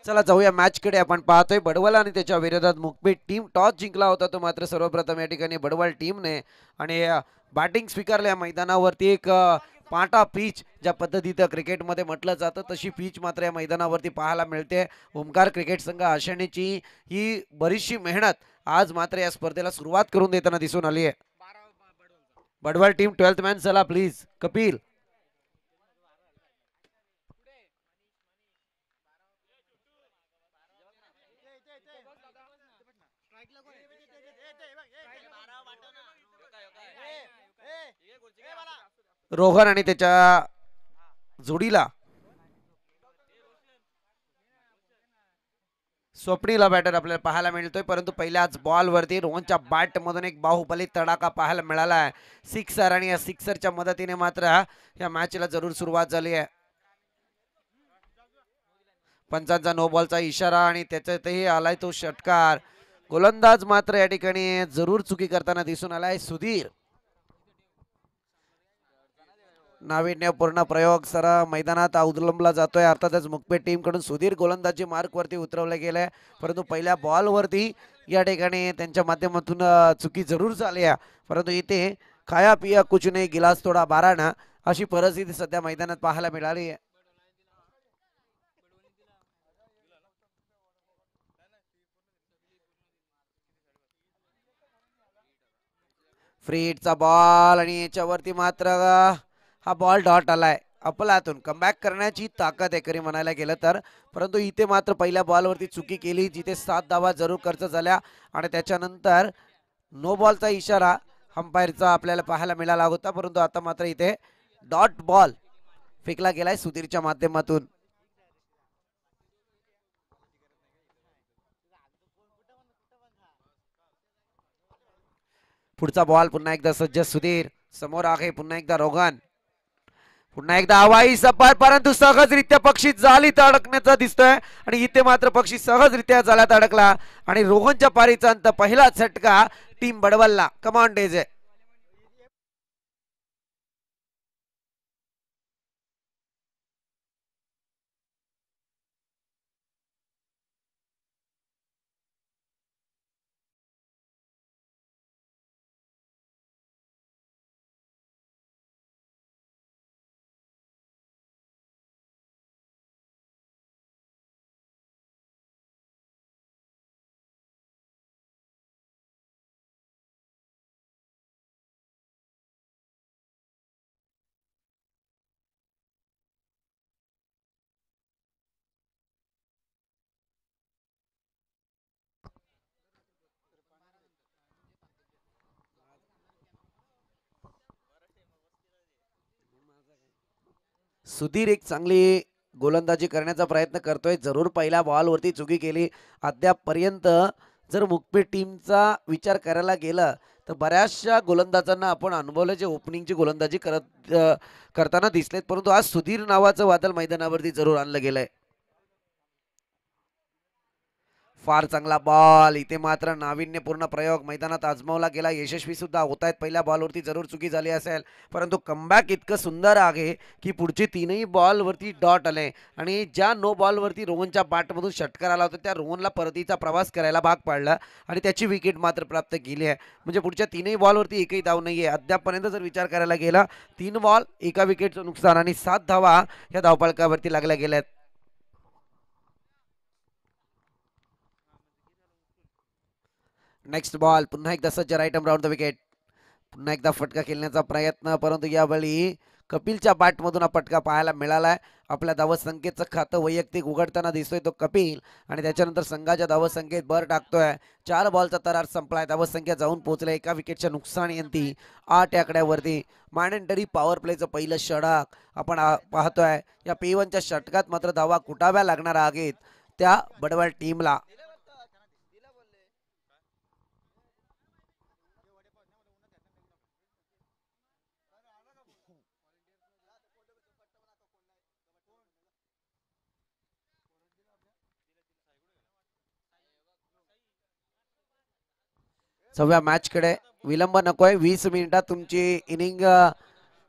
चला जाऊया मॅच कडे. आपण पाहतोय बडवल आणि त्याच्या विरोधात मुकबीर टीम टॉस जिंकला होता तो मात्र सर्वप्रथम या ठिकाणी बडवल टीमने आणि बॅटिंग स्वीकारल्या मैदानावरती. एक पाटा पिच ज्या पद्धतीनं क्रिकेटमध्ये म्हटलं जातं तशी पिच मात्र या मैदानावरती पाहायला मिळते. ओमकार क्रिकेट संघ आशेनेची ही बरीचशी मेहनत आज मात्र या स्पर्धेला सुरुवात करून देताना दिसून आली आहे. बडवल टीम 12th मॅन चला प्लीज. कपिल रोहन आणि त्याच्या जोडीला स्वप्नीला बॅटर आपल्याला पाहायला मिळतोय. परंतु पहिल्याच बॉल वरती रोहनच्या बॅट मधून एक बाहुबली तडाखा पाहायला मिळाला आहे. सिक्सर आणि या सिक्सरच्या मदतीने मात्र या मॅचला जरूर सुरुवात झाली आहे. पंचांचा नो बॉलचा इशारा आणि त्याच्यातही आलाय तो षटकार. गोलंदाज मात्र या ठिकाणी जरूर चुकी करताना दिसून आलाय. सुधीर नाविन्यपूर्ण प्रयोग सर मैदानात अवलंबला जातोय. अर्थातच मुकबीर टीम कडून सुधीर गोलंदाजी मार्क वरती उतरवले गेले. परंतु पहिल्या बॉल वरती या ठिकाणी त्यांच्या माध्यमातून चुकी जरूर झाली आहे. परंतु इथे खाया पिया कुछ नाही गिलास थोडा बाराना अशी परिस्थिती सध्या मैदानात पाहायला मिळाली आहे. फ्री हिटचा बॉल आणि याच्यावरती मात्र हा बॉल डॉट आलाय. अपलातून कमबॅक करण्याची ताकद आहे खरी म्हणायला गेलं तर. परंतु इथे मात्र पहिल्या बॉलवरती चुकी केली जिथे 7 धावा जरूर खर्च झाल्या आणि त्याच्यानंतर नो बॉलचा इशारा अंपायरचा आपल्याला पाहायला मिळाला होता. परंतु आता मात्र इथे डॉट बॉल फेकला गेलाय सुधीरच्या माध्यमातून. पुढचा बॉल पुन्हा एकदा सज्ज सुधीर. समोर आहे पुन्हा एकदा रोगन. पुन्हा एकदा हवाई सपाट परंतु सहजरित्या पक्षी जालीत अडकण्याचा दिसतोय आणि इथे मात्र पक्षी सहजरित्या जाळ्यात अडकला आणि रोहनच्या पारीचा अंत. पहिला झटका टीम बडवलला. कमांड डेजे सुधीर एक चांगली गोलंदाजी करण्याचा प्रयत्न करतोय. जरूर पहिल्या बॉलवरती चुकी केली. अद्यापपर्यंत जर मुकबीर टीमचा विचार करायला गेला तर बऱ्याचशा गोलंदाजांना आपण अनुभवलं जे ओपनिंगची गोलंदाजी करताना दिसलेत. परंतु आज सुधीर नावाचं वादळ मैदानावरती जरूर आणलं गेलंय. फार चांगला बॉल. इथे मात्र नाविन्यपूर्ण प्रयोग मैदानात आजमावला गेला. यशस्वी सुद्धा होत आहेत. पहिल्या बॉलवरती जरूर चुकी झाली असेल परंतु कमबॅक इतकं सुंदर आहे की पुढचे तीनही बॉलवरती डॉट आले आणि ज्या नो बॉलवरती रोहनच्या बॅटमधून षटकार आला होता त्या रोहनला परतीचा प्रवास करायला भाग पाडला आणि त्याची विकेट मात्र प्राप्त केली आहे. म्हणजे पुढच्या तीनही बॉलवरती एकही धाव नाहीये अद्यापपर्यंत. जर विचार करायला गेला 3 बॉल 1 विकेटचं नुकसान आणि 7 धावा या धावफलकावरती लागल्या गेल्यात. नेक्स्ट बॉल पुन्हा एकदा सज्ज right arm round the wicket. पुन्हा एकदा फटका खेळण्याचा प्रयत्न परंतु यावेळी कपिलच्या बॅटमधून हा फटका पाहायला मिळालाय. आपल्या धावसंख्येचं खातं वैयक्तिक उघडताना दिसतोय तो कपिल आणि त्याच्यानंतर संघाच्या धावसंख्येत भर टाकतोय. 4 बॉलचा तरार संपलाय. धावसंख्या जाऊन पोहोचल्या 1 विकेटच्या नुकसानीअंती 8 आकड्यावरती. मॅनेंटरी पॉवर प्लेचं पहिलं षटक आपण पाहतोय. या P1च्या षटकात मात्र धावा कुटाव्या लागणार आहेत त्या बडवल टीमला. सव्या मॅच कडे विलंब नकोय. 20 मिनिटात तुमची इनिंग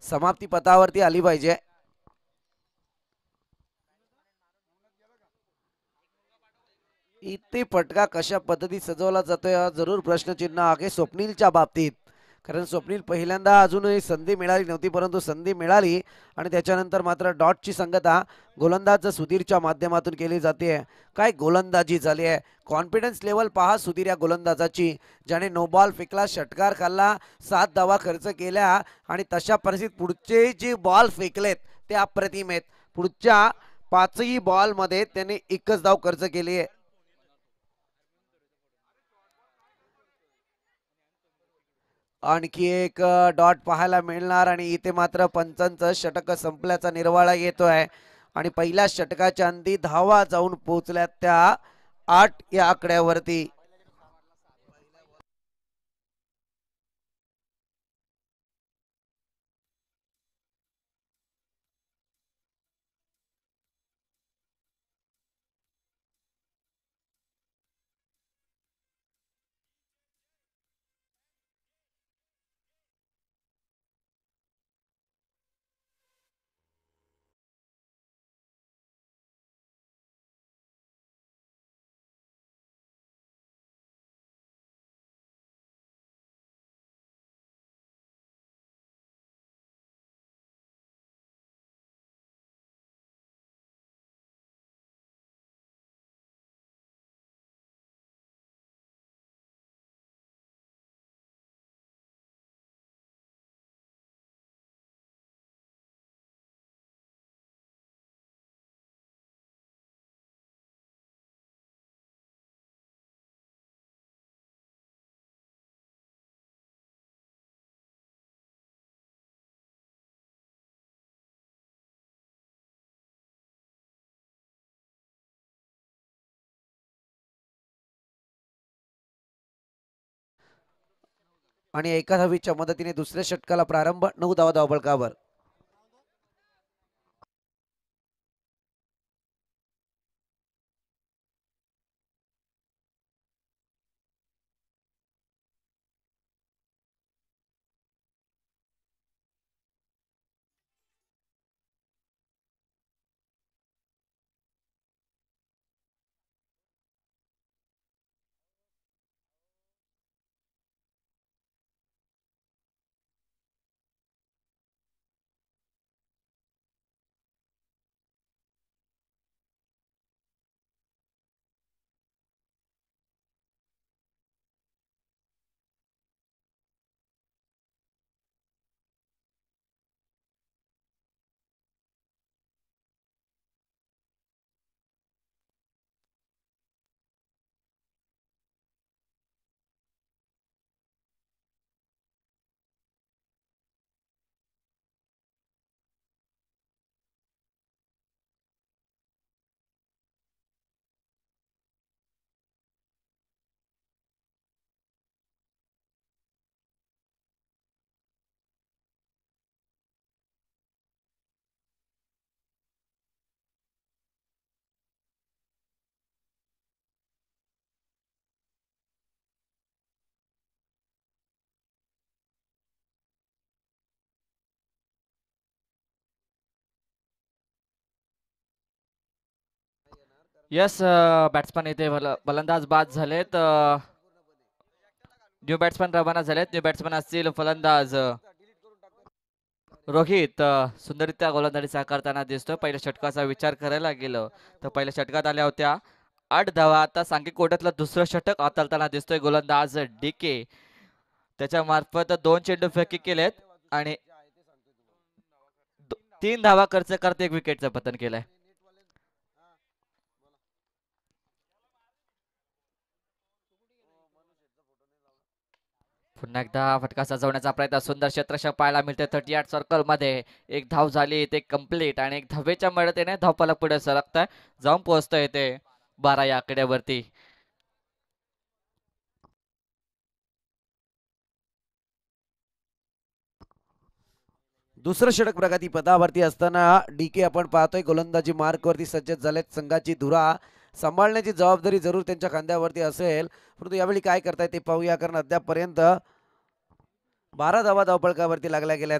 समाप्ती पथावरती आली पाहिजे. इथे फटका कशा पद्धतीत सजवला जातोय हा जरूर प्रश्नचिन्ह आहे स्वप्नीलच्या बाबतीत. कारण स्वप्नील पहिल्यांदा अजूनही संधी मिळाली नव्हती, परंतु संधी मिळाली आणि त्याच्यानंतर मात्र डॉटची संगता गोलंदाज सुधीरच्या माध्यमातून केली जाते. काय गोलंदाजी झाली आहे, कॉन्फिडन्स लेवल पहा सुधीर या गोलंदाजाची, ज्याने नो बॉल फेकला, षटकार खाल्ला, 7 धावा खर्च केल्या आणि तशा परिस्थितीत पुढचे जे बॉल फेकलेत ते अप्रतिम आहेत. पुढच्या 5ही बॉलमध्ये त्याने एकच धाव खर्च केली आहे. आणखी एक डॉट पाहायला मिळणार आणि इथे मात्र पंचांचं षटक संपल्याचा निर्वाळा येतोय आणि पहिल्या षटकाच्या अंती धावा जाऊन पोहोचल्या त्या 8 या आकड्यावरती. आणि एका धावीच्या मदतीने दुसऱ्या षटकाला प्रारंभ, 9 धावा धावबळकावर. यस, बॅट्समन इथे फलंदाज बाद झालेत. न्यू बॅट्समन रवाना झालेत. न्यू बॅट्समन असतील फलंदाज रोहित. सुंदररित्या गोलंदाजी साकारताना दिसतो. पहिल्या षटकाचा विचार करायला गेलो तर पहिल्या षटकात आल्या होत्या 8 धावा. आता सांघिक कोट्यातलं दुसरं षटक हाताळताना दिसतोय गोलंदाज डीके. त्याच्या मार्फत 2 चेंडू फेकी केलेत आणि 3 धावा खर्च करत 1 विकेटचं पतन केलंय. पुन्हा एकदा फटका सजवण्याचा प्रयत्न. सुंदर क्षेत्ररक्षण पाहायला मिळते 38 सर्कल मध्ये. एक धाव झाली ते कंप्लीट आणि एक धावेच्या मदतीने धावफलक पुढे सरकतंय, जाऊन पोहोचतंय ते 12 या आकड्यावरती. दुसरं षटक प्रगती पदावरती असताना डीके आपण पाहतोय गोलंदाजी मार्कवरती सज्ज झालेत. संघाची धुरा सांभाळण्याची जबाबदारी जरूर त्यांच्या खांद्यावरती असेल, परंतु यावेळी काय करताय ते पाहूया. कारण अद्यापपर्यंत 12 धावा धावपळकावरती लागल्या गेल्यात.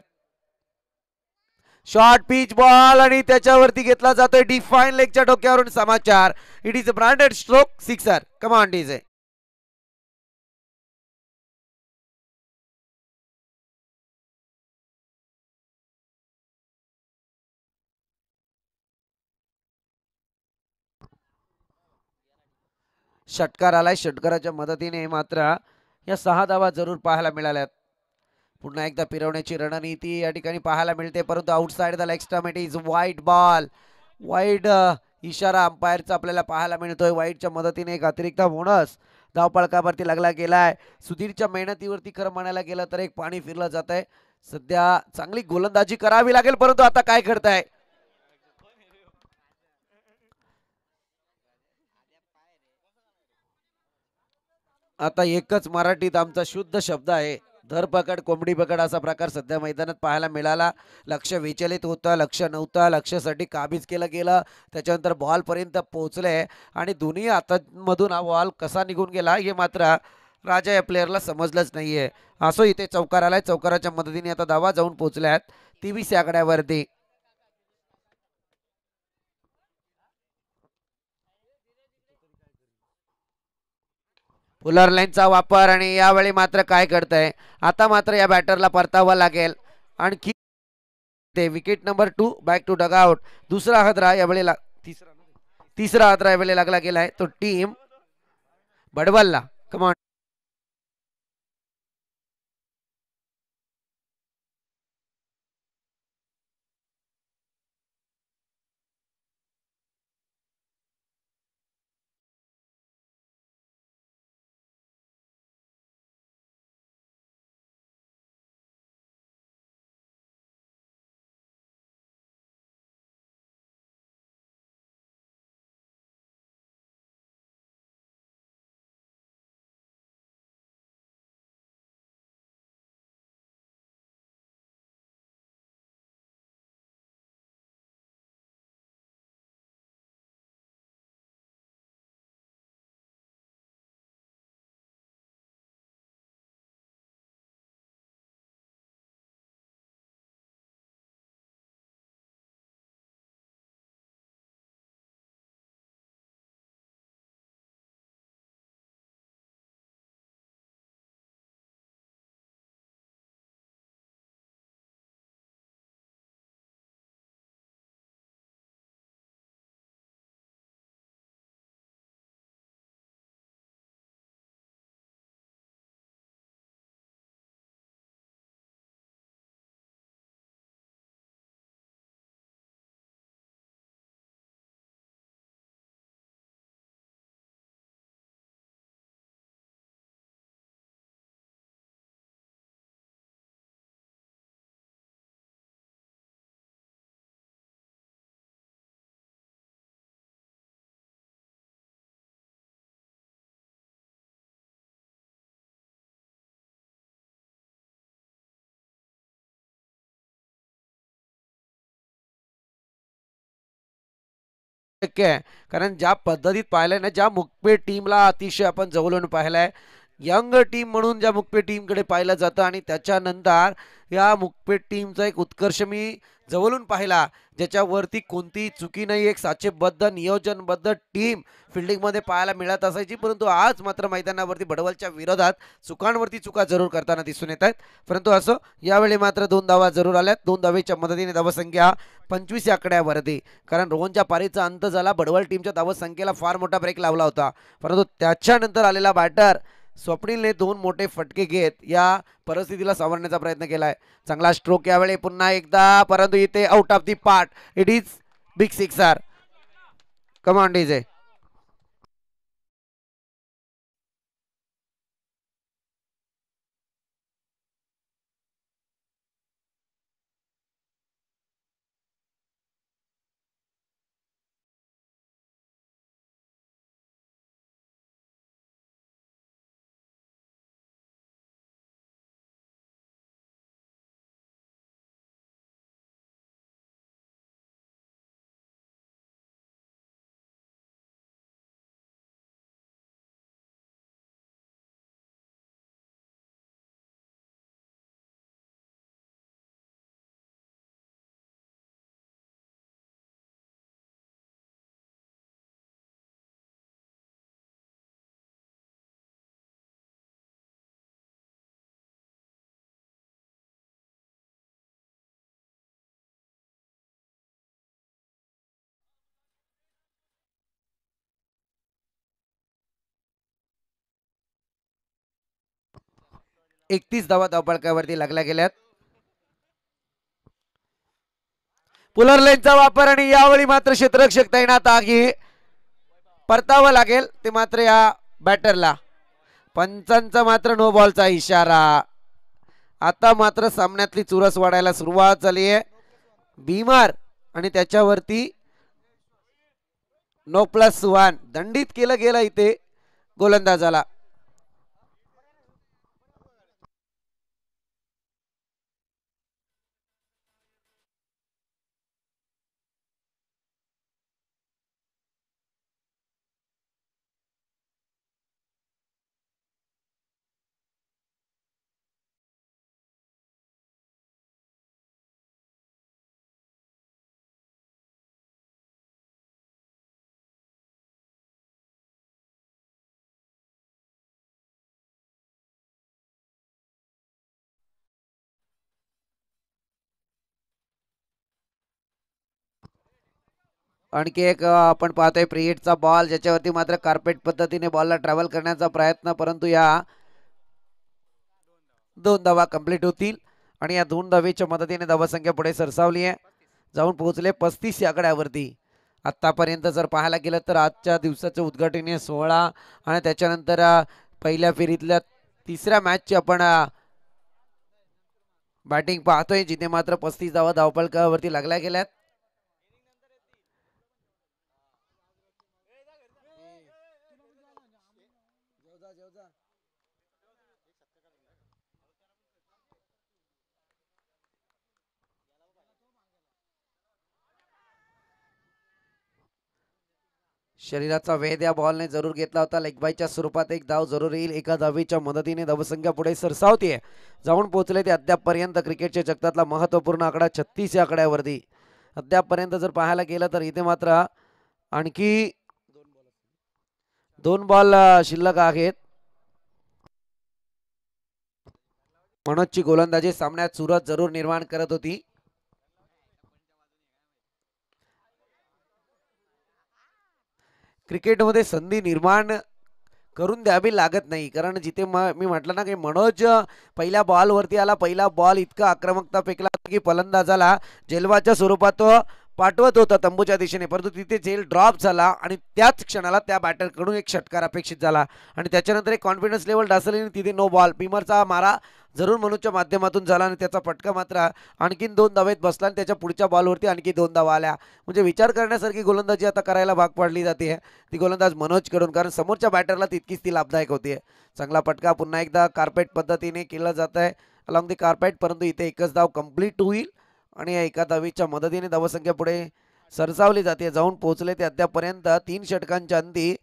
शॉर्ट पिच बॉल आणि त्याच्यावरती घेतला जातोय डिफाईन लेगच्या डोक्यावरून समाचार. It is a branded stroke sixer. Come on DJ. षटकार आलाय. षटकाराच्या मदतीने मात्र या 6 धावा जरूर पाहायला मिळाल्यात. पुन्हा एकदा फिरवण्याची रणनीती या ठिकाणी पाहायला मिळते, परंतु outside the leg stump it is wide ball. Wide इशारा अंपायरचा आपल्याला पाहायला मिळतोय. वाईडच्या मदतीने एक अतिरिक्त बोनस धावपळकावरती लागला गेलाय. सुधीरच्या मेहनतीवरती खरं म्हणायला गेलं तर एक पाणी फिरलं जात आहे. सध्या चांगली गोलंदाजी करावी लागेल, परंतु आता काय करताय. आता एकच मराठीत आमचा शुद्ध शब्द आहे, धरपकड कोंबडी पकड असा प्रकार सध्या मैदानात पाहायला मिळाला. लक्ष विचलित होतं, लक्ष नव्हतं, लक्षासाठी काबीज केलं गेलं. त्याच्यानंतर बॉल पर्यंत पोहोचले आणि दोन्ही हातांमधून हा बॉल कसा निघून गेला हे मात्र राजा या प्लेअरला समजलंच नाहीये. असो, इथे चौकार आलाय. चौकाराच्या मदतीने आता धावा जाऊन पोहोचल्यात 23 आकड्यावरती. पुलर लाईनचा वापर आणि यावेळी मात्र काय करतंय. आता मात्र या बॅटरला परतावं लागेल. आणखी ते wicket number 2 back to dugout. दुसरा हादरा यावेळी तिसरा हादरा यावेळी लागला गेलाय तो टीम बडवलला. कमॉन. शक्य आहे, कारण ज्या पद्धतीत पाहिलंय ना, ज्या मुकपे टीमला अतिशय आपण जवळून पाहिलंय, यंग टीम म्हणून ज्या मुकपेट टीमकडे पाहिलं जातं आणि त्याच्यानंतर या मुकपेट टीमचा एक उत्कर्ष मी जवळून पाहिला, ज्याच्यावरती कोणतीही चुकी नाही. एक साचेबद्ध नियोजनबद्ध टीम फिल्डिंगमध्ये पाहायला मिळत असायची, परंतु आज मात्र मैदानावरती बडवलच्या विरोधात चुकांवरती चुका जरूर करताना दिसून येत आहेत. परंतु असो, यावेळी मात्र 2 धावा जरूर आल्यात. 2 धावेच्या मदतीने धावसंख्या 25 आकड्यावरती. कारण रोहनच्या पारीचा अंत झाला. बडवल टीमच्या धावसंख्येला फार मोठा ब्रेक लावला होता, परंतु त्याच्यानंतर आलेला बॅटर स्वप्नीलने 2 मोठे फटके घेत या परिस्थितीला सावरण्याचा प्रयत्न केलाय. चांगला स्ट्रोक यावेळी पुन्हा एकदा, परंतु इथे out of the part. It is big sixer. Command DJ. 31 धावा धावफलकावरती लागल्या गेल्यात. पुलर लेनचा वापर आणि यावेळी मात्र क्षेत्ररक्षक तैनात आहे. परतावं लागेल ते मात्र या बॅटरला. पंचांचा मात्र नो बॉलचा इशारा. आता मात्र सामन्यातली चुरस वाढायला सुरुवात झाली आहे. बीमार आणि त्याच्यावरती नो+1 दंडित केलं गेलं इथे गोलंदाजाला. आणखी एक आपण पाहतोय प्रिहिटचा बॉल, ज्याच्यावरती मात्र कार्पेट पद्धतीने बॉलला ट्रॅव्हल करण्याचा प्रयत्न, परंतु या 2 धावा कंप्लीट होतील आणि या 2 धावेच्या मदतीने धावसंख्या पुढे सरसावली आहे, जाऊन पोहोचले 35 या आकड्यावरती. आतापर्यंत जर पाहायला गेलं तर आजच्या दिवसाचे उद्घाटनीय सोहळा आणि त्याच्यानंतर पहिल्या फेरीतल्या तिसऱ्या मॅचची आपण बॅटिंग पाहतोय, जिथे मात्र 35 धावा धावफलकावरती लागल्या गेल्यात. शरीराचा वेध या बॉलने जरूर घेतला होता. लेगबायच्या स्वरूपात एक धाव जरूर येईल. एका धावेच्या मदतीने धावसंख्या पुढे सरसावतीये, जाऊन पोहोचले ते अद्यापपर्यंत क्रिकेटच्या जगतातला महत्वपूर्ण आकडा 36 या आकड्यावरती. अद्यापपर्यंत जर पाहायला गेलं तर इथे मात्र आणखी 2 बॉल शिल्लक आहेत. मनोजची गोलंदाजी सामन्यात चुरस जरूर निर्माण करत होती. क्रिकेटमध्ये संधी निर्माण करून द्यावी लागत नाही, कारण जिथे मी म्हटलं ना की मनोज पहिल्या बॉलवरती आला, पहिला बॉल इतका आक्रमकता फेकला की फलंदाजाला झेलवाच्या स्वरूपात तो पाठवत होता तंबूच्या दिशेने, परंतु तिथे झेल ड्रॉप झाला आणि त्याच क्षणाला त्या बॅटरकडून एक षटकार अपेक्षित झाला आणि त्याच्यानंतर एक कॉन्फिडन्स लेवल ढासळली. तिथे नो बॉल. बिमरचा मारा जरूर मनोजच्या माध्यमातून झाला आणि त्याचा फटका मात्र आणखीन 2 धावेत बसला आणि त्याच्या पुढच्या बॉलवरती आणखी 2 धावा आल्या. म्हणजे विचार करण्यासारखी गोलंदाजी आता करायला भाग पाडली जाते ती गोलंदाज मनोजकडून, कारण समोरच्या बॅटरला तितकीच ती लाभदायक होती. चांगला फटका पुन्हा एकदा कार्पेट पद्धतीने केला जात आहे अलॉंग दी कार्पेट, परंतु इथे एकच धाव कंप्लीट होईल आणि या एका धावेच्या मदतीने धावसंख्या पुढे सरसावली जाते, जाऊन पोहोचले ते अद्यापर्यंत 3 षटकांच्या अंती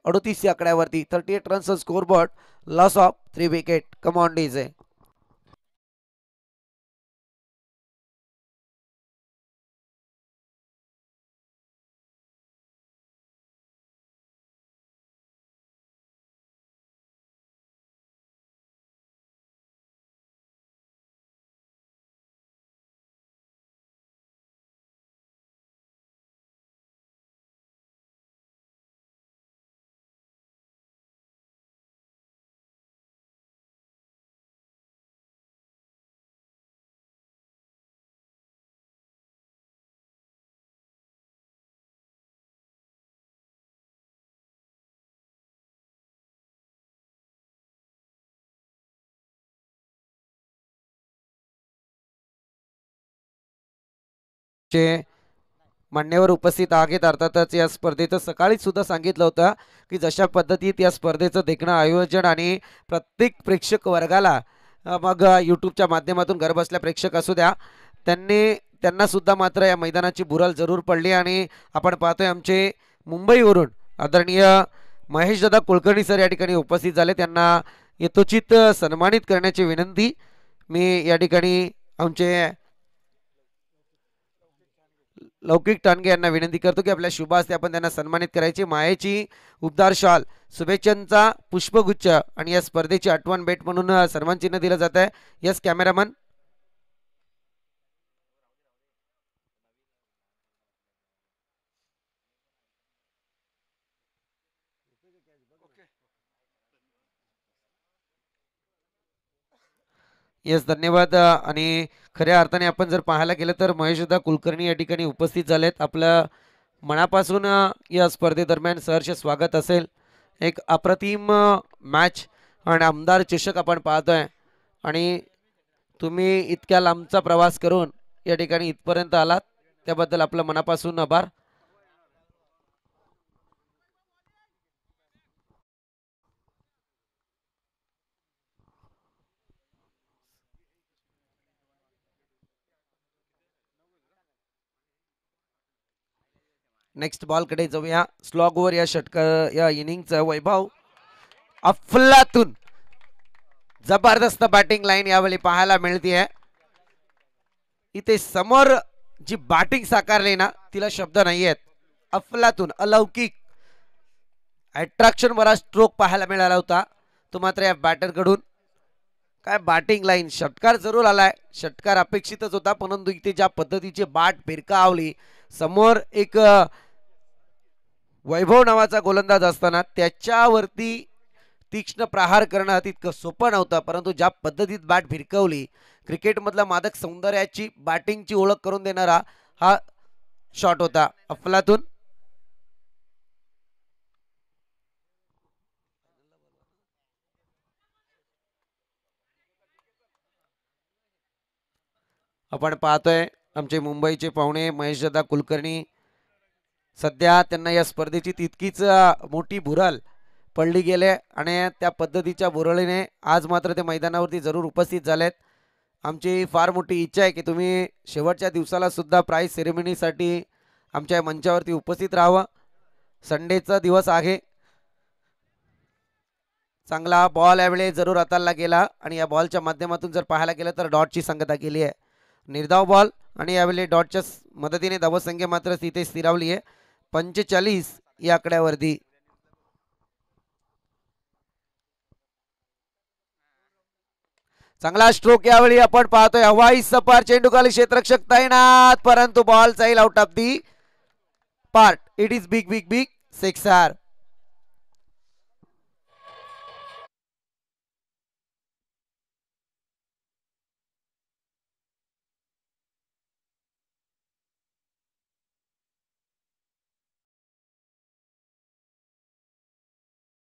38 या आकड्यावरती. 38 runs scoreboard, loss of 3 wicket. Come on DJ. मान्यवर उपस्थित आहेत. अर्थातच या स्पर्धेचं सकाळीच सुद्धा सांगितलं होतं की जशा पद्धतीत या स्पर्धेचं देखणं आयोजन आणि प्रत्येक प्रेक्षक वर्गाला मग यूट्यूबच्या माध्यमातून घरबसल्या प्रेक्षक असू द्या, त्यांना सुद्धा मात्र या मैदानाची भुरळ जरूर पडली आणि आपण पाहतोय आमचे मुंबईवरून आदरणीय महेशदादा कुलकर्णी सर या ठिकाणी उपस्थित झाले. त्यांना यथोचित सन्मानित करण्याची विनंती मी या ठिकाणी आमचे लौकिक टानगे यांना विनंती करतो की आपल्या शुभ हस्ते आपण त्यांना सन्मानित करायचे. मायेची उबदार शाल, शुभेच्छांचा पुष्पगुच्छ आणि या स्पर्धेची आठवण भेट म्हणून सन्मान चिन्ह दिलं जात आहे. Yes cameraman. येस, धन्यवाद. आणि खऱ्या अर्थाने आपण जर पाहायला गेलं तर महेशदा कुलकर्णी या ठिकाणी उपस्थित झालेत. आपलं मनापासून या स्पर्धेदरम्यान सहर्ष स्वागत असेल. एक अप्रतिम मॅच आणि आमदार चषक आपण पाहतोय आणि तुम्ही इतक्या लांबचा प्रवास करून या ठिकाणी इथपर्यंत आलात त्याबद्दल आपलं मनापासून आभार. नेक्स्ट बॉलकडे जाऊया. स्लॉग ओव्हर या या इनिंगचं वैभव अफलातून जबरदस्त बॅटिंग लाईन यावेळी पाहायला मिळतीये. इथे समोर जी बॅटिंग साकारली ना तिला शब्द नाहीयेत. अफलातून अलौकिक अट्रॅक्शन भरा स्ट्रोक पाहायला मिळाला होता तो मात्र या बॅटर कडून. काय बॅटिंग लाईन, षटकार जरूर आलाय, षटकार अपेक्षितच होता, परंतु इथे ज्या पद्धतीची बाट भिरकावली समोर एक वैभव नावाचा गोलंदाज असताना त्याच्यावरती तीक्ष्ण प्रहार करणं हा तितकं सोपं नव्हतं, परंतु ज्या पद्धतीत बॅट भिरकवली, क्रिकेटमधल्या मादक सौंदर्याची बॅटिंगची ओळख करून देणारा हा शॉट होता अफलातून. आपण पाहतोय आमचे मुंबईचे पाहुणे महेशदादा कुलकर्णी, सध्या त्यांना या स्पर्धेची तितकीच मोठी भुरळ पडली गेले आणि त्या पद्धतीच्या भुरळीने आज मात्र ते मैदानावरती जरूर उपस्थित झालेत. आमची फार मोठी इच्छा आहे की तुम्ही शेवटच्या दिवसाला सुद्धा प्राइज सेरेमनीसाठी आमच्या मंचावरती उपस्थित राहावं. संडेचा दिवस आहे. चांगला बॉल यावेळी जरूर हाताळला गेला आणि या बॉलच्या माध्यमातून जर पाहायला गेलं तर डॉटची संगता केली आहे. निर्धाव बॉल आणि यावेळी डॉटच्या मदतीने धावसंख्या मात्र तिथे स्थिरावली आहे 45 या आकड्यावरती. चांगला स्ट्रोक यावेळी आपण पाहतोय. हवाई सपार चेंडूखाली क्षेत्ररक्षक तैनात, परंतु बॉल जाईल out of the part. It is big big big sixer.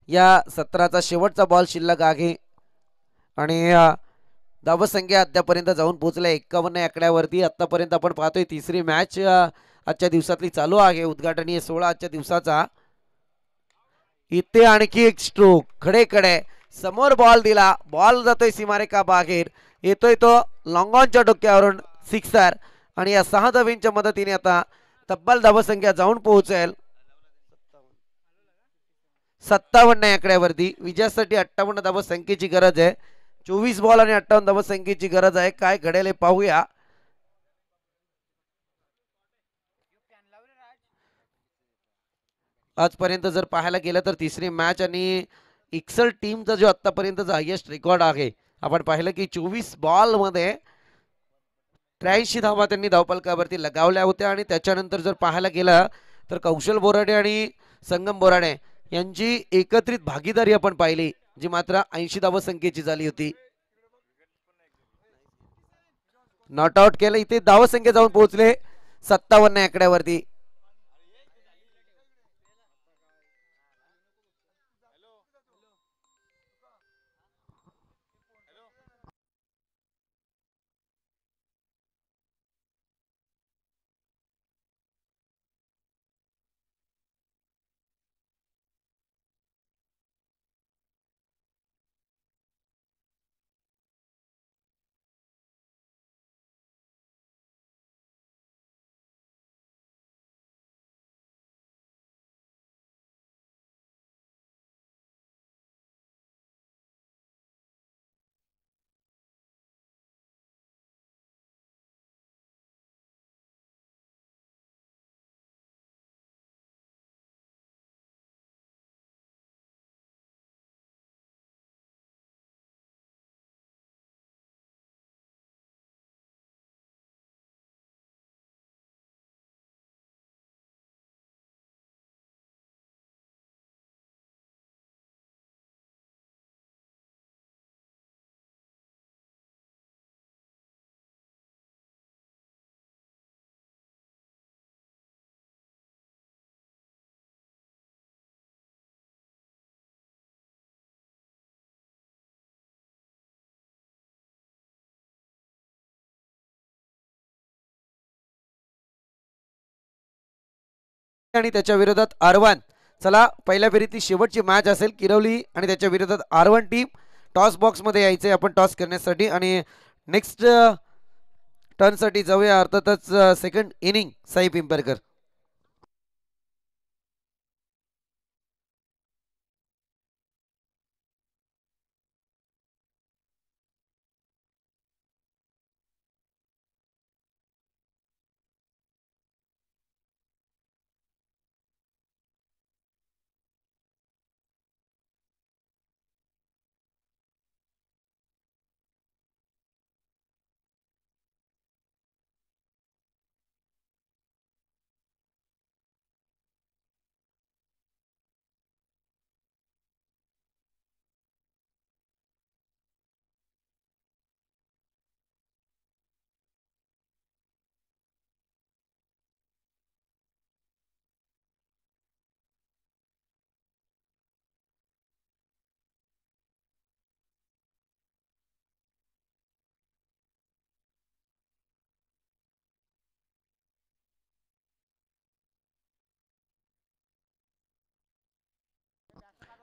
या सत्राचा शेवटचा बॉल शिल्लक आहे आणि धावसंख्या अद्यापर्यंत जाऊन पोहोचल्या 51 आकड्यावरती. आतापर्यंत आपण पाहतोय तिसरी मॅच आजच्या दिवसातली चालू आहे, उद्घाटनीय 16 आजच्या दिवसाचा. इथे आणखी एक स्ट्रोक खडेकडे समोर बॉल दिला, बॉल जातोय सीमारेखा बाहेर, येतोय तो लॉंगॉनच्या डोक्यावरून सिक्सर आणि या 6 धावींच्या मदतीने आता तब्बल धावसंख्या जाऊन पोहोचेल 57 आकड्यावरती. विजयासाठी 58 धावसंख्येची गरज आहे. 24 बॉल आणि 58 धावसंख्येची गरज आहे. काय घडेल पाहूया. आजपर्यंत जर पाहायला गेलं तर तिसरी मॅच आणि इक्सल टीमचा जो आतापर्यंतचा हायेस्ट रेकॉर्ड आहे, आपण पाहिलं की 24 बॉल मध्ये 83 धावा त्यांनी धावपलकावरती लगावल्या होत्या आणि त्याच्यानंतर जर पाहायला गेलं तर कौशल बोराडे आणि संगम बोराडे यांची एकत्रित भागीदारी आपण पाहिली जी मात्र 80 धावसंख्येची झाली होती. नॉट आउट केलं, इथे धावसंख्या जाऊन पोहोचले 57 आकड्यावरती. आणि त्याच्या विरोधात आर1. चला पहिल्या फेरीतली शेवटची मॅच असेल किरवली आणि त्याच्या विरोधात आर1 टीम. टॉस बॉक्समध्ये यायचंय आपण टॉस करण्यासाठी आणि नेक्स्ट टर्नसाठी जाऊया अर्थातच second inning Sai Pimparkar.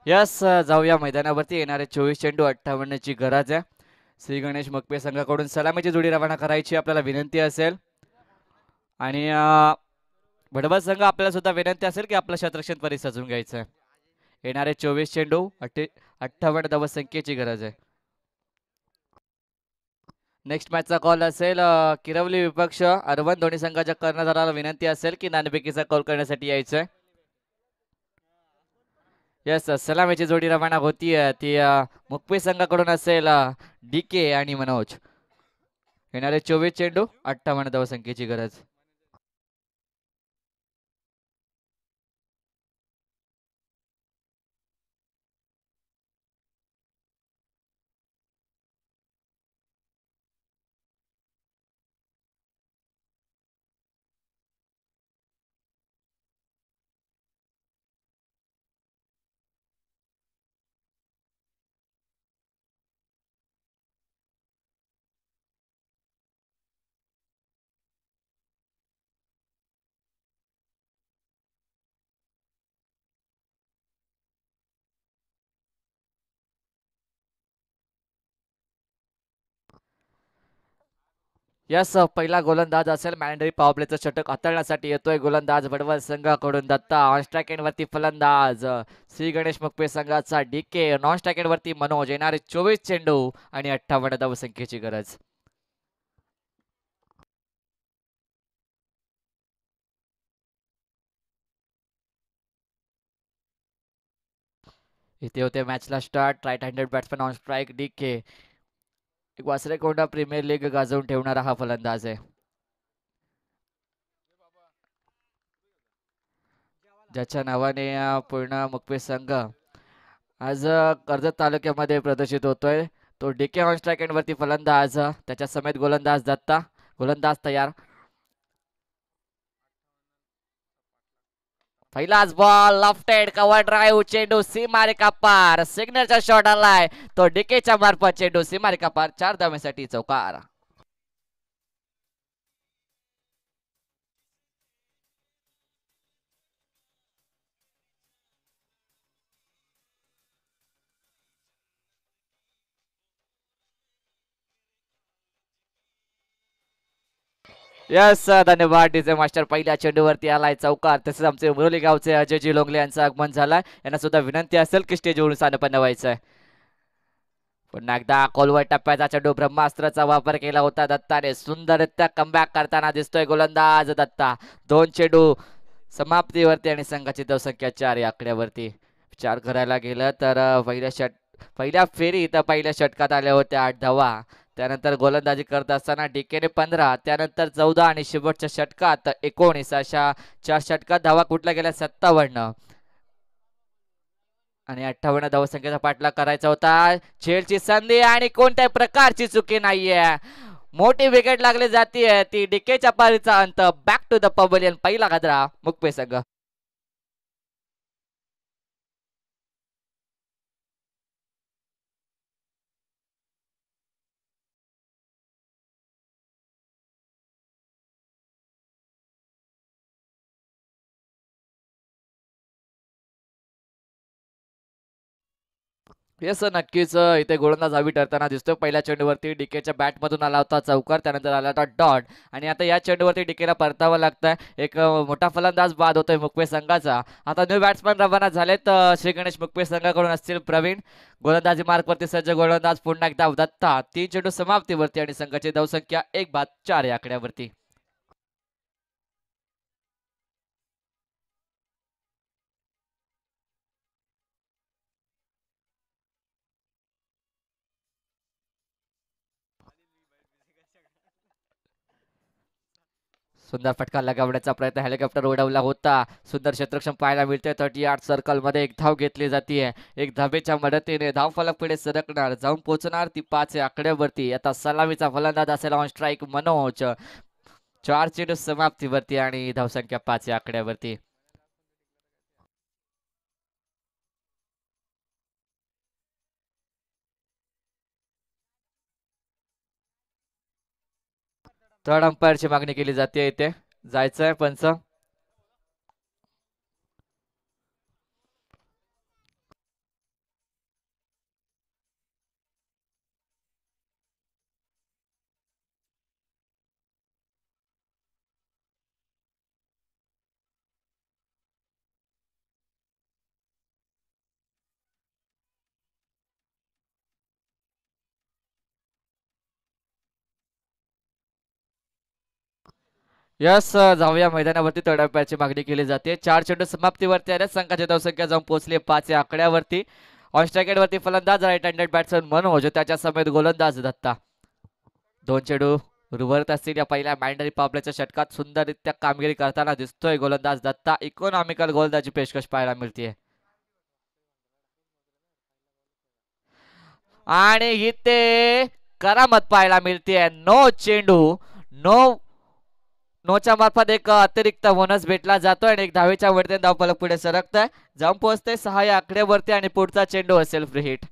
Yes, जाऊया मैदानावरती. येणारे 24 चेंडू 58 ची गरज आहे. श्री गणेश मकपे संघाकडून सलामीची जोडी रवाना करायची आपल्याला विनंती असेल आणि भडबड संघ आपल्याला सुद्धा विनंती असेल की आपलं शतरक्षण परी सजून घ्यायचं आहे. येणारे 24 चेंडू 58 धावसंख्येची गरज आहे. नेक्स्ट मॅचचा कॉल असेल किरवली विपक्ष अरवन. दोन्ही संघाच्या कर्णधाराला विनंती असेल की नाणेफेकीचा कॉल करण्यासाठी यायचंय. यस, सलामीची जोडी रवाना होतीये ती मुकपी संघाकडून असेल डीके आणि मनोज. येणारे 24 चेंडू 58 धावसंख्येची गरज. यस, पहिला गोलंदाज असेल मॅन्डरी पॉवरप्लेचं षटक हाताळण्यासाठी येतोय गोलंदाज बडवल संघाकडून दत्ता. ऑन स्ट्राइक एंड वरती फलंदाज श्री गणेश मकपे संघाचा डीके. नॉन स्ट्राइक एंड वरती मनोज. येणारे 24 चेंडू आणि 58 धावसंख्येची गरज. इथे होते मॅचला start. Right handed batsman on strike DK. एक वासरेकोंडा प्रीमियर लीग गाजवून ठेवणारा हा फलंदाज आहे, ज्याच्या नावाने पूर्ण मुकपे संघ आज कर्जत तालुक्यामध्ये प्रदर्शित होतोय. तो डीके ऑन स्ट्राइक एंड वरती फलंदाज. त्याच्या समेत गोलंदाज दत्ता. गोलंदाज तयार. पहिलाच बॉल लेफ्ट कव्हर ड्राईव्ह. चेंडू सीमारेखा पार. सिग्नलचा शॉट आलाय तो डीकेच्या मार्फत. चेंडू सीमारेखा पार. 4 धावेसाठी चौकार. यस, धन्यवाद डीजे मास्टर. पहिल्या चेंडूवरती आलाय चौकार. तसेच आमचे मुरली गावचे अजयजी लोंगले यांचं आगमन झालंय. यांना सुद्धा विनंती असेल की स्टेजवरून सानपन्न व्हायचंय. पुन्हा एकदा खोलवर टप्प्याचा चेंडू ब्रह्मास्त्राचा वापर केला होता दत्ताने. सुंदररित्या कमबॅक करताना दिसतोय गोलंदाज दत्ता. 2 चेंडू समाप्तीवरती आणि संघाची धावसंख्या 4 या आकड्यावरती. विचार करायला गेलं तर पहिल्या फेरीत पहिल्या षटकात आल्या होत्या 8 धावा. त्यानंतर गोलंदाजी करत असताना डीकेने 15, त्यानंतर 14 आणि शेवटच्या षटकात 19. अशा 4 षटकात धावा कुठल्या गेल्या 57 आणि 58 धावसंख्येचा पाठलाग करायचा होता. झेलची संधी आणि कोणत्याही प्रकारची चुकी नाहीये. मोठी विकेट लागली जाते ती डीकेच्या पारीचा अंत. Back to the pavilion. पहिला गजरा मुकपे संघ. येस नक्कीच इथे गोलंदाज हवी ठरताना दिसतोय. पहिल्या चेंडूवरती डीकेच्या बॅटमधून आला होता चौकार, त्यानंतर आला होता डॉट आणि आता या चेंडूवरती डीकेला परतावं लागतंय. एक मोठा फलंदाज बाद होतोय मुकवे संघाचा. आता न्यू बॅट्समन रवाना झालेत श्री गणेश मुकवे संघाकडून असतील प्रवीण. गोलंदाजी मार्कवरती सज्ज गोलंदाज पुन्हा एकदा दत्ता. 3 चेंडू समाप्तीवरती आणि संघाची धावसंख्या 1 बाद 4 या आकड्यावरती. सुंदर फटका लगावण्याचा प्रयत्न हेलिकॉप्टर उडवला होता. सुंदर क्षेत्ररक्षण पाहायला मिळते. 38 सर्कल मध्ये एक धाव घेतली जाते. एक धावेच्या मदतीने धाव फलक पुढे सरकणार, जाऊन पोहोचणार ती 5 या आकड्यावरती. आता सलामीचा फलंदाज असेल ऑन स्ट्राईक मनोज. 4 चेंडू समाप्तीवरती आणि धावसंख्या 5 या आकड्यावरती. थर्ड अंपायरची मागणी केली जाते. इथे जायचंय पंच. यस जाऊया मैदानावरती. थर्ड अंपायरची मागणी केली जाते. 4 चेंडू समाप्तीवरती आले. संघाची धावसंख्या जाऊन पोहोचली 5 या आकड्यावरती. ऑन स्ट्राईक वरती फलंदाज राईट हँडेड बॅट्समन मनोज, त्याच्या समेत गोलंदाज दत्ता. 2 चेंडू उर्वरित असतील या पहिल्या माइंडरी पावल्याच्या षटकात. सुंदररित्या कामगिरी करताना दिसतोय गोलंदाज दत्ता. इकॉनॉमिकल गोलंदाजी पेशकश पाहायला मिळते आणि इथे करामत पाहायला मिळते. नो चेंडू नो नोच्या मार्फत एक अतिरिक्त बोनस भेटला जातो आणि एक धावेच्या वरती धावफलक पुढे सरकतंय, जाऊन पोहोचते 6 या आकड्यावरती आणि पुढचा चेंडू असेल free hit.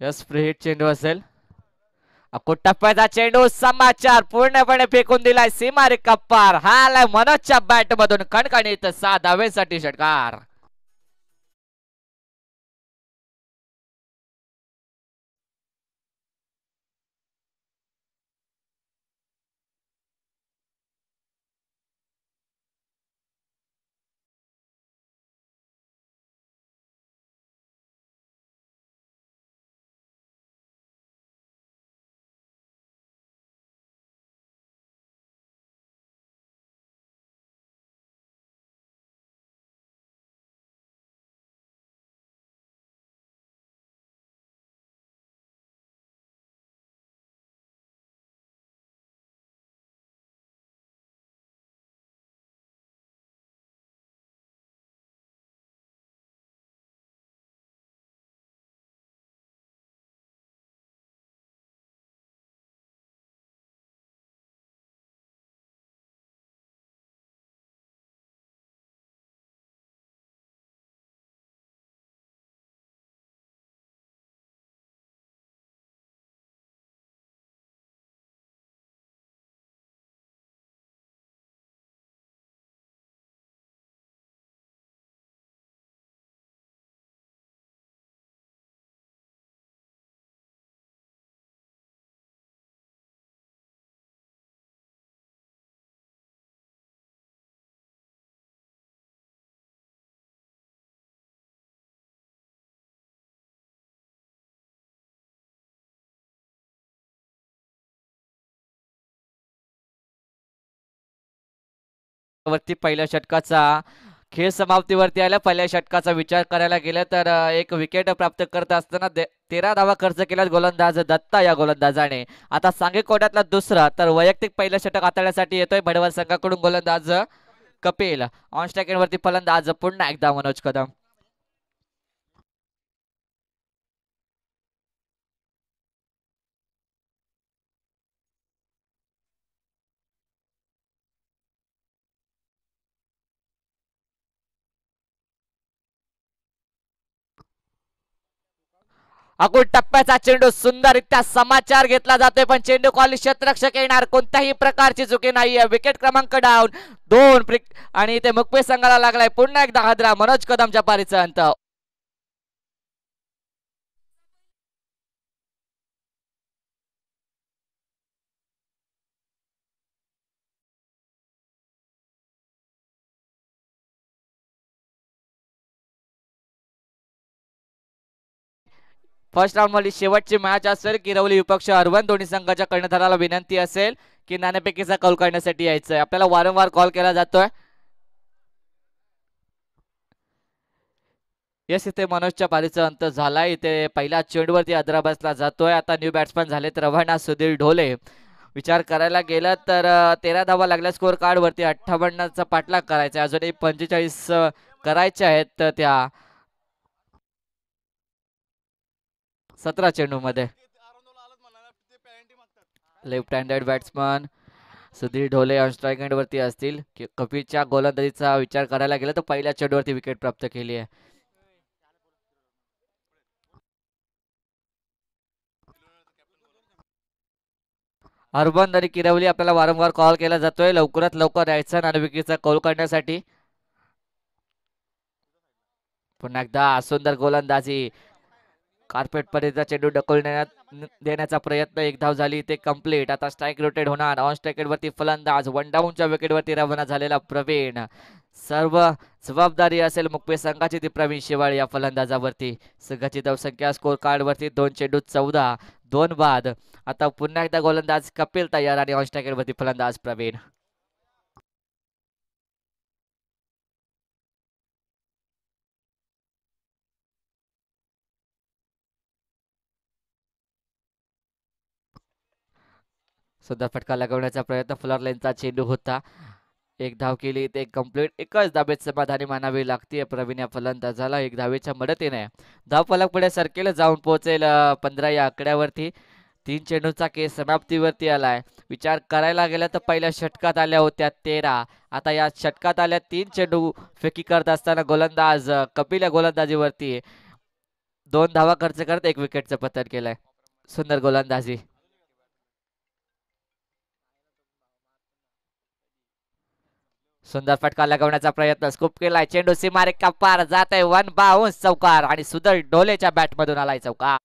Yes free hit चेंडू असेल. अकोट टप्प्याचा चेंडू समाचार पूर्णपणे फेकून दिलाय सीमारे कप्पार. हा आलाय मनोजच्या बॅट मधून खणखणीत 6 धावेसाठी षटकार. वरती पहिल्या षटकाचा खेळ समाप्तीवरती आला. पहिल्या षटकाचा विचार करायला गेला तर एक विकेट प्राप्त करत असताना 13 धावा खर्च केल्यात गोलंदाज दत्ता या गोलंदाजाने. आता सांगे कोट्यातला दुसरा तर वैयक्तिक पहिलं षटक हाताळण्यासाठी येतोय भडवल संघाकडून गोलंदाज कपिल. ऑन स्ट्राईक वरती फलंदाज पुन्हा एकदा मनोज कदम. अगोदर टप्प्याचा चेंडू सुंदररित्या समाचार घेतला जातोय पण चेंडू कॉली क्षेत्ररक्षक येणार कोणत्याही प्रकारची चुकी नाहीये विकेट क्रमांक डाऊन आणि ते मुकवे संघाला लागलाय पुन्हा एकदा हादरा मनोज कदमच्या पारीचा अंत फर्स्ट राऊंड मध्ये शेवटची मॅच असेल किरवली विपक्ष अरवन दोन्ही संघाच्या कर्णधाराला विनंती असेल की नाणेफेकीचा कौल करण्यासाठी यायचंय आपल्याला वारंवार कॉल केला जातोय येस इथे मनोजच्या पारीचा अंत झालाय इथे पहिल्या चेंडूवरती आदरा बसला जातोय आता न्यू बॅट्समॅन झालेत रवाना सुधीर ढोले विचार करायला गेलं तर 13 धावा लागल्या स्कोर कार्ड वरती 58चा पाठलाग करायचा अजूनही 45 करायच्या आहेत तर त्या 17 चेंडू मध्ये left handed batsman Sudhir Dhole on strike end वरती असतील कपिलच्या गोलंदाजीचा विचार करायला गेला तर पहिल्या चेंडूवरती विकेट प्राप्त केली आहे अर्बन आणि किरवली आपल्याला वारंवार कॉल केला जातोय लवकरात लवकर यायचं नाणेफेकीचा कौल करण्यासाठी पुन्हा एकदा सुंदर गोलंदाजी कार्पेट पर्यंत चेंडू देण्याचा प्रयत्न एक धाव झाली ते कंप्लीट आता स्ट्राईक रोटेट होणार ऑन स्ट्राईक वरती फलंदाज वन डाऊनच्या विकेटवरती रवाना झालेला प्रवीण सर्व जबाबदारी असेल मुकवे संघाची ती प्रवीण शेवाळ या फलंदाजावरती संघाची धावसंख्या स्कोर कार्ड वरती 2 चेंडू 14 2 बाद आता पुन्हा एकदा गोलंदाज कपिल तयार आणि ऑन स्ट्राईक वरती फलंदाज प्रवीण सुद्धा फटका लगवण्याचा प्रयत्न फ्लर लेनचा चेंडू होता एक धाव केली ते कंप्लीट एकच धावेत समाधानी मानावी लागते प्रवीण या फलंदाजाला एक धावेच्या मदतीने धाव फलक पुढे सरकेल जाऊन पोहोचेल 15 या आकड्यावरती 3 चेंडूचा केस समाप्तीवरती आलाय विचार करायला गेला तर पहिल्या षटकात आल्या होत्या 13 आता या षटकात आल्या 3 चेंडू फेकी करत असताना गोलंदाज कपिल या गोलंदाजीवरती 2 धावा खर्च करत 1 विकेटचं पतन केलंय सुंदर गोलंदाजी सुंदर फटका लगवण्याचा प्रयत्न स्कूप केलाय चेंडू सीमारेखा पार जात आहे 1 बाउन्स चौकार आणि सुधीर ढोलेच्या बॅट मधून आलाय चौकार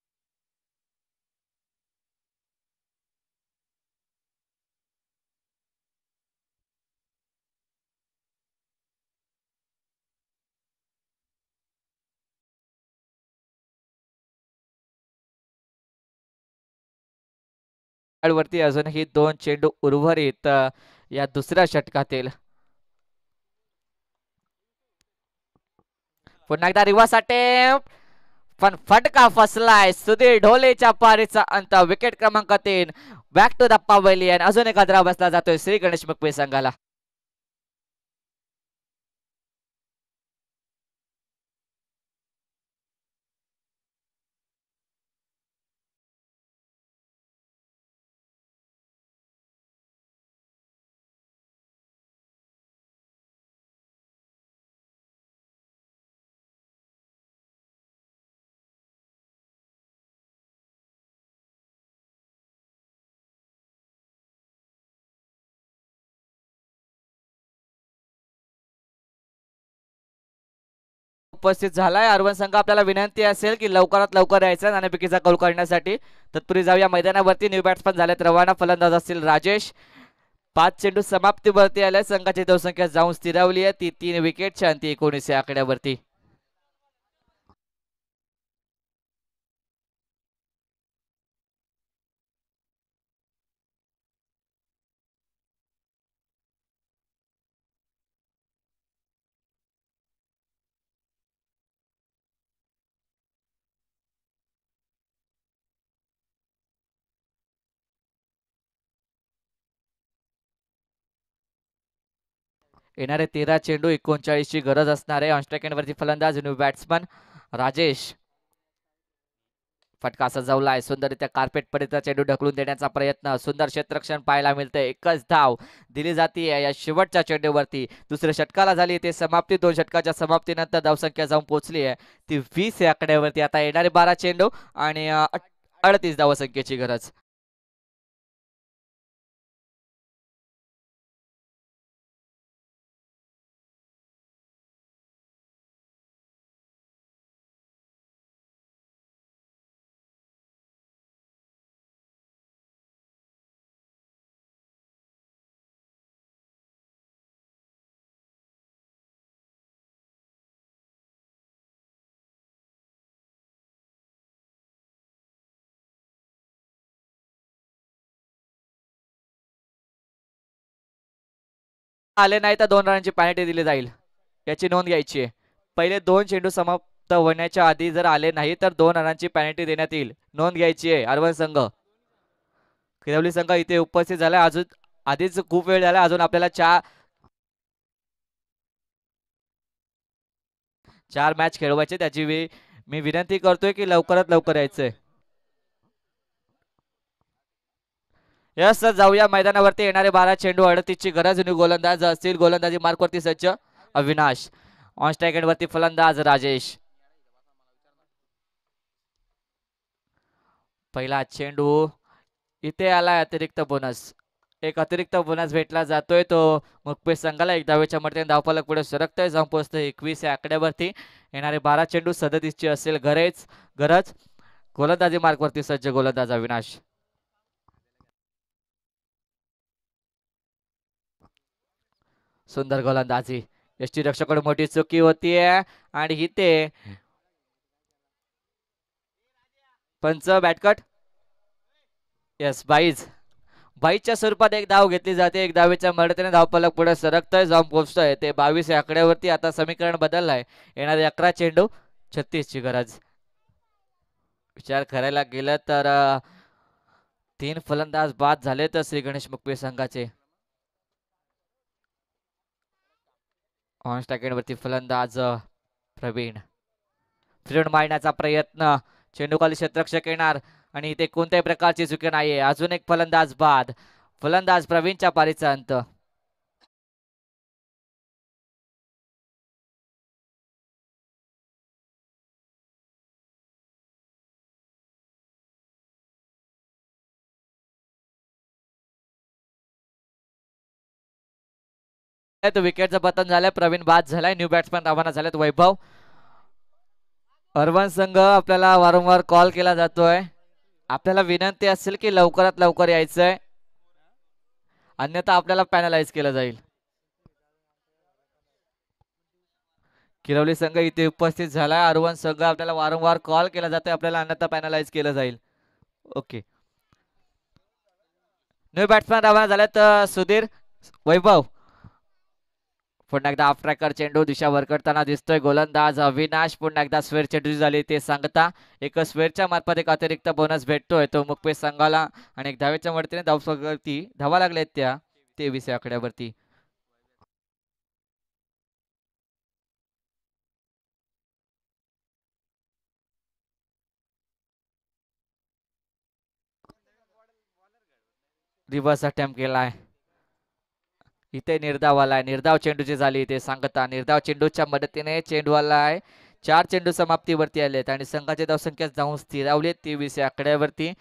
वरती अजूनही 2 चेंडू उर्वरित या दुसऱ्या षटकातील पुन्हा एकदा रिव्हर्स अटेम्प्ट पण फटका फसलाय सुधीर ढोलेच्या पारीचा अंत विकेट क्रमांक 3 बॅक टू द पवेलियन अजून एक आदरा बसला जातोय श्री गणेश मुकवे संघाला उपस्थित झालाय अरवन संघ आपल्याला विनंती असेल की लवकरात लवकर यायचं नाणेफेकीचा कौल करण्यासाठी तत्पूर्वी जाऊया मैदानावरती न्यू बॅट्समन झालेत रवाना फलंदाज असतील राजेश 5 चेंडू समाप्तीवरती आल्या संघाची धावसंख्या जाऊन स्थिरावली आहे ती 3 विकेटच्या अंती 19 आकड्यावरती येणारे 13 चेंडू 39 ची गरज असणार आहे ऑन स्ट्राईक वरती फलंदाज न्यू बॅट्समन राजेश फटका सजवलाय सुंदररित्या कार्पेट पर्यंत चेंडू ढकलून देण्याचा प्रयत्न. सुंदर क्षेत्ररक्षण पाहायला मिळतंय. एकच धाव दिली जाते या शेवटच्या चेंडूवरती. दुसऱ्या षटकाला झाली ते समाप्ती. 2 षटकाच्या समाप्तीनंतर धावसंख्या जाऊन पोहोचली आहे ती 20 या आकड्यावरती. आता येणारे 12 चेंडू आणि 38 धावसंख्येची गरज. आले नाही तर 2 रनांची पॅनल्टी दिली जाईल, याची नोंद घ्यायची आहे. पहिले 2 चेंडू समाप्त होण्याच्या आधी जर आले नाही तर 2 रनांची पॅनल्टी देण्यात येईल. नोंद घ्यायची आहे. अरवल संघ, किरवली संघ इथे उपस्थित झाला. अजून आधीच खूप वेळ झाला. अजून आपल्याला 4 मॅच खेळवायचे. त्याची मी विनंती करतोय की लवकरात लवकर यायचंय. यस सर, जाऊया मैदानावरती. येणारे 12 चेंडू 38 ची गरज. आणि गोलंदाज असतील. गोलंदाजी मार्कवरती सज्ज अविनाश. ऑन स्ट्राइक एंड वरती फलंदाज राजेश. पहिला चेंडू इथे आलाय. अतिरिक्त बोनस, एक अतिरिक्त बोनस भेटला जातोय. तो मुकपेश संघाला 1 धावेच्या मदतीने धावफलक पुढे सरकतोय. जाऊन पोहोचतोय 21 या आकड्यावरती. येणारे 12 चेंडू 37 ची असेल गरज. गोलंदाजी मार्कवरती सज्ज गोलंदाज अविनाश. सुंदर गोलंदाजी. यष्टी रक्षकाकडून मोठी चुकी होतीये आणि इथे पंच बॅटकट. यस, बाईच्या स्वरूपात 1 धाव घेतली जाते. 1 धावेच्या मदतीने धावफलक पुढे सरकतोय. जाऊन पोहोचतोय ते 22 या आकड्यावरती. आता समीकरण बदललंय. येणारे 11 चेंडू 36 ची गरज. विचार करायला गेलं तर 3 फलंदाज बाद झाले तर श्री गणेश मुकपेश संघाचे. ऑन स्ट्राइक एंड वरती फलंदाज प्रवीण. फिरून मारण्याचा प्रयत्न. चेंडू खाली क्षेत्ररक्षक येणार आणि इथे कोणत्याही प्रकारची चुकी नाहीये. अजून एक फलंदाज बाद. फलंदाज प्रवीणच्या पारीचा अंत. विकेटचं पतन झालंय. प्रवीण बाद झालाय. न्यू बॅट्समॅन रवाना झालेत. वैभव. अर्बन संघ, आपल्याला वारंवार कॉल केला जातोय. आपल्याला विनंती असेल की लवकरात लवकर यायचंय, अन्यथा आपल्याला पॅनलाइज केलं जाईल. किरवली संघ इथे उपस्थित झालाय. अरवन संघ, आपल्याला वारंवार कॉल केला जातोय. आपल्याला अन्यथा पॅनलाइज केलं जाईल. ओके. न्यू बॅट्समॅन रवाना झालेत. सुधीर, वैभव. पुन्हा एकदा ऑफ ट्रॅकर चेंडू दिशा वरकडताना दिसतोय. गोलंदाज अविनाश. पुन्हा एकदा स्वेर चेंडू झाली ते सांगता. एक स्वेरच्या मार्फत एक अतिरिक्त बोनस भेटतोय तो मुकपेश संघाला. आणि 1 धावेच्या मदतीने धावा लागल्यात त्या 23 या आकड्यावरती. रिव्हर्स अटेम्प्ट केलाय. इथे निर्धाव आलाय. निर्धाव चेंडूची झाली ते सांगता. निर्धाव चेंडूच्या मदतीने चेंडू आलाय. 4 चेंडू समाप्तीवरती आलेत आणि संघाची धावसंख्या जाऊन स्थिरावली 23 या आकड्यावरती.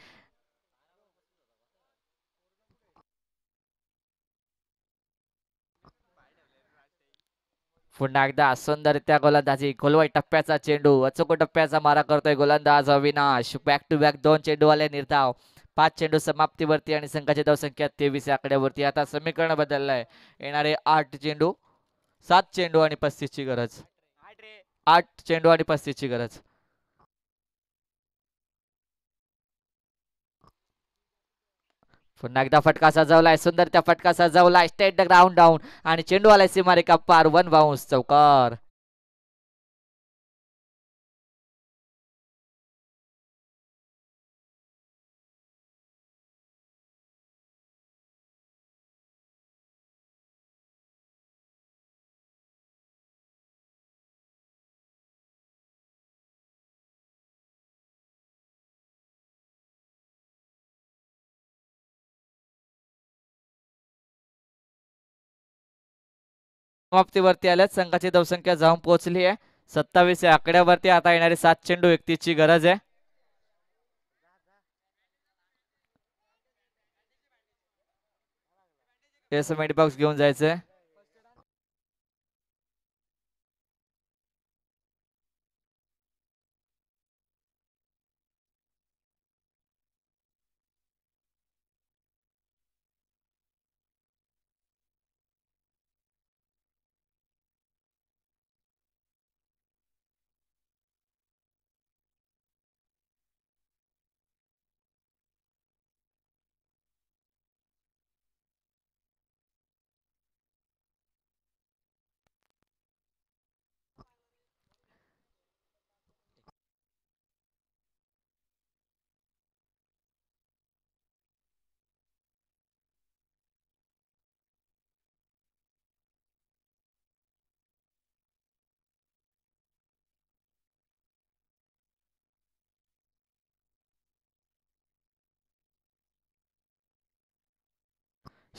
पुन्हा एकदा सुंदररित्या गोलंदाजी. खोलवाई टप्प्याचा चेंडू. अचूक टप्प्याचा मारा करतोय गोलंदाज अविनाश. बॅक टू बॅक 2 चेंडू आले निर्धाव. 5 चेंडू समाप्तीवरती आणि संघाची धावसंख्या 23 या आकड्यावरती. आता समीकरण बदललंय. येणारे 8 चेंडू 7 चेंडू आणि 35 ची गरज. 8 चेंडू आणि 35 ची गरज. पुन्हा एकदा फटका सजवलाय. सुंदर त्या फटका सजवलाय. स्टेट द ग्राउंड डाऊन आणि चेंडू आलाय सीमारेखा पार. 1 बाउन्स चौकार. समाप्तीवरती आल्यात. संघाची धावसंख्या जाऊन पोहोचली आहे 27 या आकड्यावरती. आता येणारे 7 चेंडू 31ची गरज आहे. एसमेंट बॉक्स घेऊन जायचंय.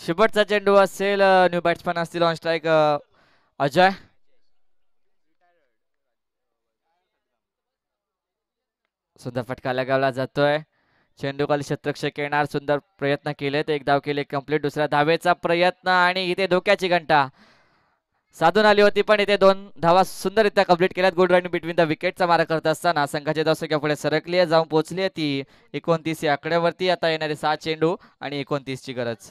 शेवटचा चेंडू असेल. न्यू बॅट्समॅन असतील ऑन स्ट्राईक. अजय सुंदर फटका लगावला जातोय. चेंडू खाली शतरक्षक येणार. सुंदर प्रयत्न केलेत. एक धाव केले कंप्लीट. दुसऱ्या धावेचा प्रयत्न आणि इथे धोक्याची घंटा साधून आली होती, पण इथे 2 धावा सुंदररित्या कंप्लीट केल्यात. गुड रन बिटवीन द विकेटचा मारा करत असताना संघाची धावसंख्या पुढे सरकली आहे, जाऊन पोहोचली आहे ती 29 या आकड्यावरती. आता येणारे 7 चेंडू आणि 29ची गरज.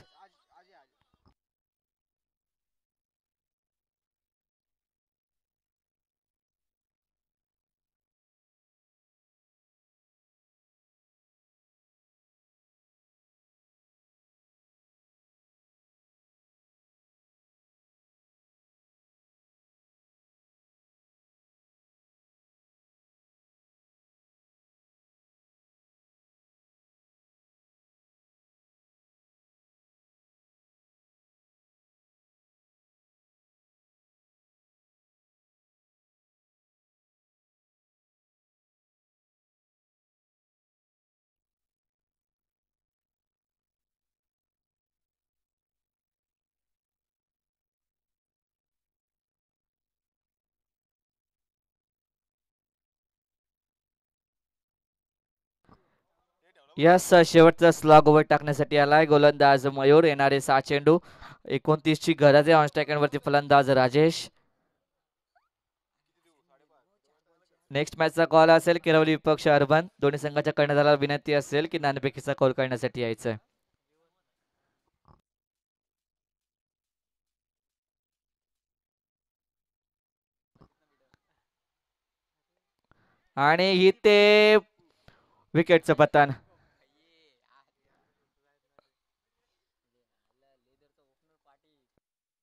यस, शेवटचा स्लॉग ओव्हर टाकण्यासाठी आलाय गोलंदाज मयूर. येणारे 6 चेंडू 29ची गरज आहे. ऑन स्ट्राईक वरती फलंदाज राजेश. नेक्स्ट मॅचचा कॉल असेल किरवली विपक्ष अर्बन. दोन्ही संघाच्या कर्णधाराला विनंती असेल की नाणेफेकीचा कॉल करण्यासाठी यायचंय. आणि इथे विकेटचं पतन.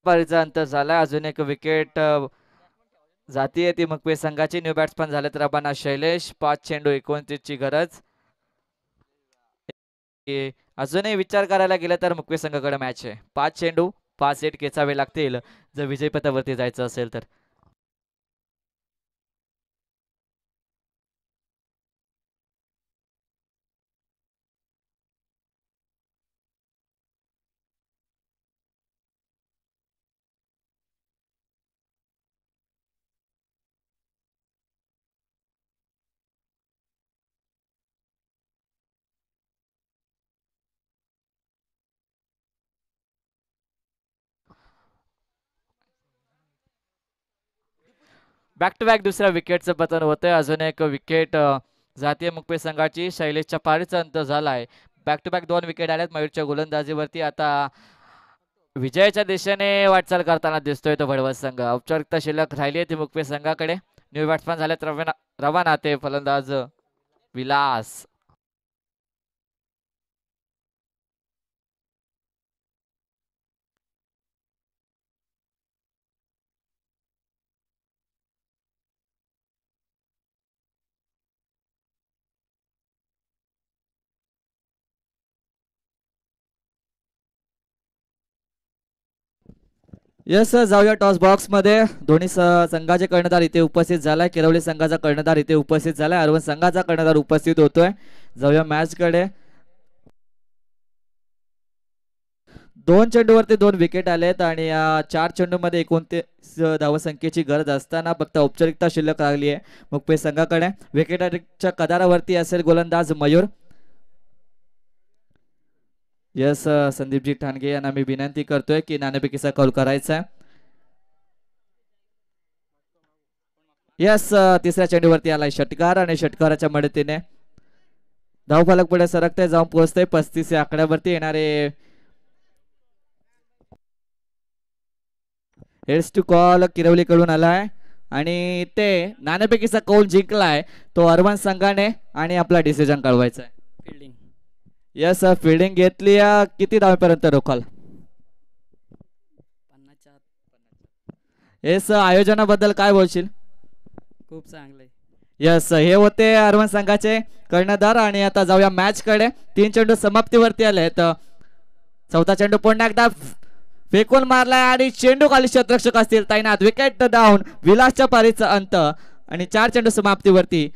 अंतर झाला. अजून एक विकेट जातीये ती मुकवे संघाची. न्यू बॅट्समन झाले रबाना शैलेश. 5 चेंडू 29ची गरज. अजूनही विचार करायला गेलं तर मुकवे संघाकडे मॅच आहे. 5 चेंडू 5 सेट खेचावे लागतील जर विजयपथावरती जायचं असेल तर. बॅक टू बॅक दुसऱ्या विकेटचं पतन होतंय. अजून एक विकेट जातीय मुकवे संघाची. शैलेशच्या पारीचा अंत झालाय. बॅक टू बॅक 2 विकेट आल्यात मयूरच्या गोलंदाजीवरती. आता विजयाच्या दिशेने वाटचाल करताना दिसतोय तो भडवत संघ. औपचारिकता शिल्लक राहिली आहे ती मुकवे संघाकडे. न्यू बॅट्समॅन झालेत रवाना. ते फलंदाज विलास. यस, जाऊया टॉस बॉक्स मध्ये. दोन्ही संघाचे कर्णधार इथे उपस्थित झालाय. किरवली संघाचा कर्णधार इथे उपस्थित झालाय. अर्बन संघाचा कर्णधार उपस्थित होतोय. जाऊया मॅच कडे. 2 चेंडूवरती 2 विकेट आलेत आणि 4 चेंडूमध्ये 29 धावसंख्येची गरज असताना फक्त औपचारिकता शिल्लक राहिली आहे मुकपेस संघाकडे. विकेटच्या कदारावरती असेल गोलंदाज मयूर. यस संदीपजी ठाणगे यांना मी विनंती करतोय की नाणेफेकीचा कॉल करायचा आहे. यस तिसऱ्या चेंडूवरती आलाय षटकार आणि षटकाराच्या मदतीने धावफलक पुढे सरकते जाऊन पोहोचते 35 या आकड्यावरती. येणारे हेड्स टू कॉल किरवलीकडून आलाय आणि ते नाणेफेकीचा कौल जिंकलाय तो अरवन संघाने आणि आपला डिसिजन कळवायचा आहे. फिल्डिंग यस फिल्डिंग घेतली. किती धावेपर्यंत रोखाल? 50. येस आयोजनाबद्दल काय बोलशील? खूप चांगले. यस हे होते अरवन संघाचे कर्णधार आणि आता जाऊया मॅच कडे. 3 चेंडू समाप्तीवरती आले तर चौथा चेंडू पुन्हा एकदा फेकून मारलाय आणि चेंडू खाली क्षेत्ररक्षक असतील तैनात. Wicket down. विलासच्या पारीचा अंत आणि 4 चेंडू समाप्तीवरती.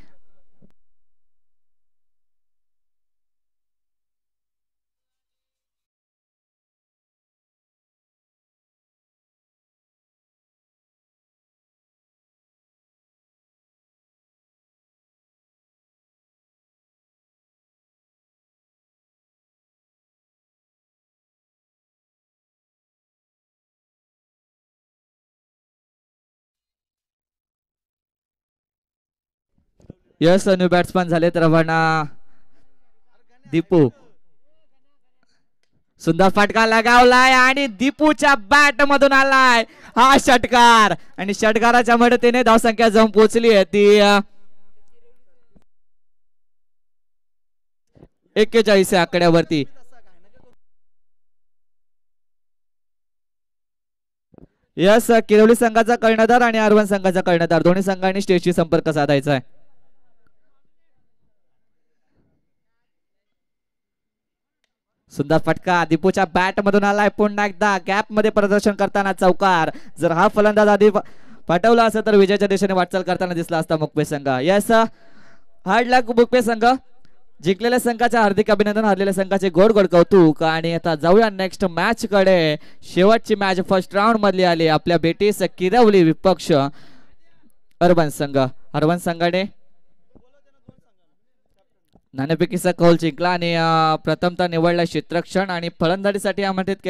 यस न्यू बॅट्समॅन झालेत रवाना. दीपू सुंदर फटका लगावलाय आणि दीपूच्या बॅट मधून आलाय हा षटकार आणि षटकाराच्या मदतीने धावसंख्या जाऊन पोहोचली आहे ती 41 या आकड्यावरती. यस किरवली संघाचा कर्णधार आणि अरवन संघाचा कर्णधार दोन्ही संघांनी स्टेजशी संपर्क साधायचा आहे. सुंदर फटका दीपूच्या बॅट मधून आलाय. पुन्हा एकदा गॅप मध्ये प्रदर्शन करताना चौकार. जर हा फलंदाज आधी पाठवला असता तर विजयाच्या दिशेने वाटचाल करताना दिसला असता मुकबे संघ. यस हार्ड लक मुकबे संघ. जिंकलेल्या संघाचे हार्दिक अभिनंदन. हरलेल्या संघाचे गोड गोड कौतुक. आणि आता जाऊया नेक्स्ट मॅच कडे. शेवटची मॅच फर्स्ट राऊंड मधली आली. आपल्या बेटीस किरवली विपक्ष अरवन संघ. अरवन संघाने नाणेफेकीचा कौल जिंकला आणि प्रथमतः निवडला क्षेत्ररक्षण आणि फलंदाजीसाठी आमंत्रित केले